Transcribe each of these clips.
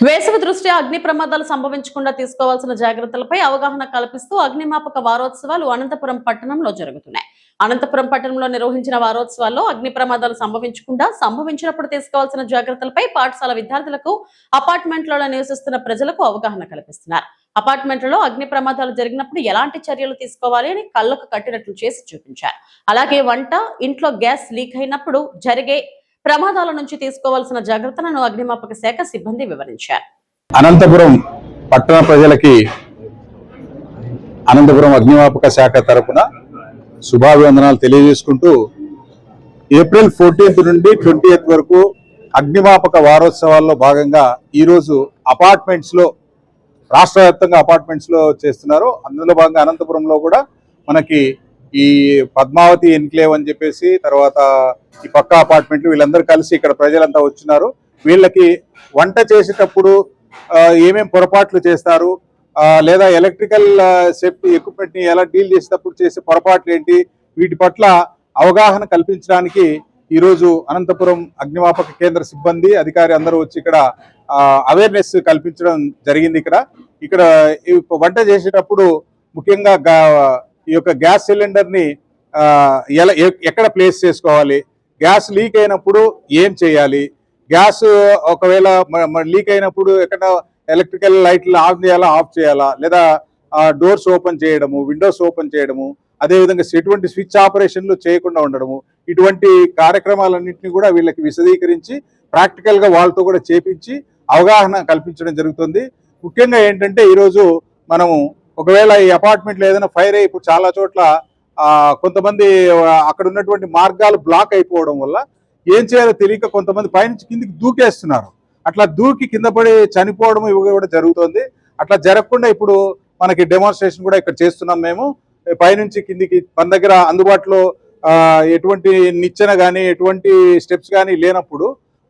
వేసవి దృష్ట్యా అగ్ని ప్రమాదాలు సంభవించకుండా తీసుకోవాల్సిన జాగ్రత్తలపై అవగాహన కల్పిస్తూ అగ్నిమాపక వారోత్సవాలు అనంతపురం పట్టణంలో జరుగుతున్నాయి. అనంతపురం పట్టణంలో నిర్వహించిన వారోత్సవాల్లో అగ్ని ప్రమాదాలు సంభవించినప్పుడు తీసుకోవాల్సిన జాగ్రత్తలపై పాఠశాల విద్యార్థులకు, అపార్ట్మెంట్లలో నివసిస్తున్న ప్రజలకు అవగాహన కల్పిస్తున్నారు. అపార్ట్మెంట్లలో అగ్ని ప్రమాదాలు జరిగినప్పుడు ఎలాంటి చర్యలు తీసుకోవాలి అని కళ్లకు కట్టినట్లు చేసి చూపించారు. అలాగే వంట ఇంట్లో గ్యాస్ లీక్ అయినప్పుడు జరిగే ప్రమాదాల నుంచి తీసుకోవాల్సిన జాగ్రత్తలను అగ్నిమాపక శాఖ సిబ్బంది వివరించారు. అనంతపురం పట్టణ ప్రజలకి అనంతపురం అగ్నిమాపక శాఖ తరపున శుభాభివందనాలు తెలియజేసుకుంటూ ఏప్రిల్ 14th నుండి 20th వరకు అగ్నిమాపక వారోత్సవాల్లో భాగంగా ఈరోజు అపార్ట్మెంట్స్లో రాష్ట్ర వ్యాప్తంగా అపార్ట్మెంట్స్లో చేస్తున్నారు. అందులో భాగంగా అనంతపురంలో కూడా మనకి ఈ పద్మావతి ఎన్క్లేవ్ అని చెప్పేసి, తర్వాత ఈ పక్క అపార్ట్మెంట్లు, వీళ్ళందరూ కలిసి ఇక్కడ ప్రజలంతా వచ్చినారు. వీళ్ళకి వంట చేసేటప్పుడు ఏమేం పొరపాట్లు చేస్తారు, లేదా ఎలక్ట్రికల్ సేఫ్టీ ఎక్విప్మెంట్ని ఎలా డీల్ చేసేటప్పుడు చేసే పొరపాట్లు ఏంటి, వీటి పట్ల అవగాహన కల్పించడానికి ఈరోజు అనంతపురం అగ్నిమాపక కేంద్ర సిబ్బంది అధికారి అందరూ వచ్చి ఇక్కడ అవేర్నెస్ కల్పించడం జరిగింది. ఇక్కడ వంట చేసేటప్పుడు ముఖ్యంగా ఈ యొక్క గ్యాస్ సిలిండర్ని ఎక్కడ ప్లేస్ చేసుకోవాలి, గ్యాస్ లీక్ అయినప్పుడు ఏం చేయాలి, గ్యాస్ ఒకవేళ లీక్ అయినప్పుడు ఎక్కడ ఎలక్ట్రికల్ లైట్లు ఆఫ్ చేయాలా, ఆఫ్ చేయాలా, లేదా డోర్స్ ఓపెన్ చేయడము, విండోస్ ఓపెన్ చేయడము, అదేవిధంగా ఎటువంటి స్విచ్ ఆపరేషన్లు చేయకుండా ఉండడము, ఇటువంటి కార్యక్రమాలన్నింటినీ కూడా వీళ్ళకి విశదీకరించి ప్రాక్టికల్గా వాళ్ళతో కూడా చేపించి అవగాహన కల్పించడం జరుగుతుంది. ముఖ్యంగా ఏంటంటే ఈరోజు మనము ఒకవేళ ఈ అపార్ట్మెంట్లో ఏదైనా ఫైర్ అయ్యి, ఇప్పుడు చాలా చోట్ల కొంతమంది అక్కడ ఉన్నటువంటి మార్గాలు బ్లాక్ అయిపోవడం వల్ల ఏం చేయాలో తెలియక కొంతమంది పైనుంచి కిందికి దూకేస్తున్నారు. అట్లా దూకి కింద పడి చనిపోవడం ఇవి కూడా జరుగుతుంది. అట్లా జరగకుండా ఇప్పుడు మనకి డెమాన్స్ట్రేషన్ కూడా ఇక్కడ చేస్తున్నాం. మేము పైనుంచి కిందికి మన దగ్గర అందుబాటులో ఎటువంటి నిచ్చెన కానీ ఎటువంటి స్టెప్స్ కానీ లేనప్పుడు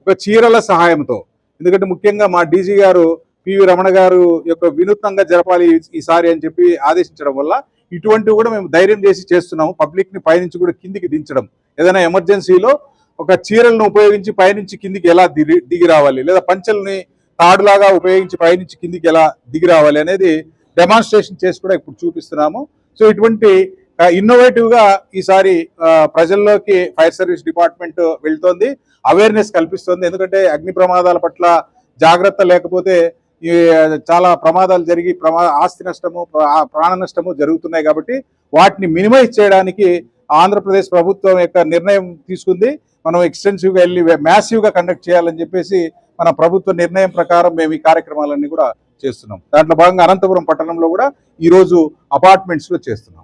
ఒక చీరల సహాయంతో, ఎందుకంటే ముఖ్యంగా మా డీజీ గారు పివి రమణ గారు యొక్క వినూత్నంగా జరపాలి ఈసారి అని చెప్పి ఆదేశించడం వల్ల ఇటువంటివి కూడా మేము ధైర్యం చేసి చేస్తున్నాము. పబ్లిక్ని పైనుంచి కూడా కిందికి దించడం, ఏదైనా ఎమర్జెన్సీలో ఒక చీరలను ఉపయోగించి పైనుంచి కిందికి ఎలా దిగి రావాలి, లేదా పంచెల్ని తాడులాగా ఉపయోగించి పైనుంచి కిందికి ఎలా దిగి రావాలి అనేది డెమాన్స్ట్రేషన్ చేసి కూడా ఇప్పుడు చూపిస్తున్నాము. సో ఇటువంటి ఇన్నోవేటివ్గా ఈసారి ప్రజల్లోకి ఫైర్ సర్వీస్ డిపార్ట్మెంట్ వెళ్తోంది, అవేర్నెస్ కల్పిస్తుంది. ఎందుకంటే అగ్ని ప్రమాదాల పట్ల జాగ్రత్త లేకపోతే చాలా ప్రమాదాలు జరిగి ఆస్తి నష్టము, ప్రాణ నష్టము జరుగుతున్నాయి. కాబట్టి వాటిని మినిమైజ్ చేయడానికి ఆంధ్రప్రదేశ్ ప్రభుత్వం యొక్క నిర్ణయం తీసుకుంది. మనం ఎక్స్టెన్సివ్గా వెళ్ళి మ్యాసివ్గా కండక్ట్ చేయాలని చెప్పేసి మన ప్రభుత్వ నిర్ణయం ప్రకారం మేము ఈ కార్యక్రమాలన్నీ కూడా చేస్తున్నాం. దాంట్లో భాగంగా అనంతపురం పట్టణంలో కూడా ఈరోజు అపార్ట్మెంట్స్లో చేస్తున్నాం.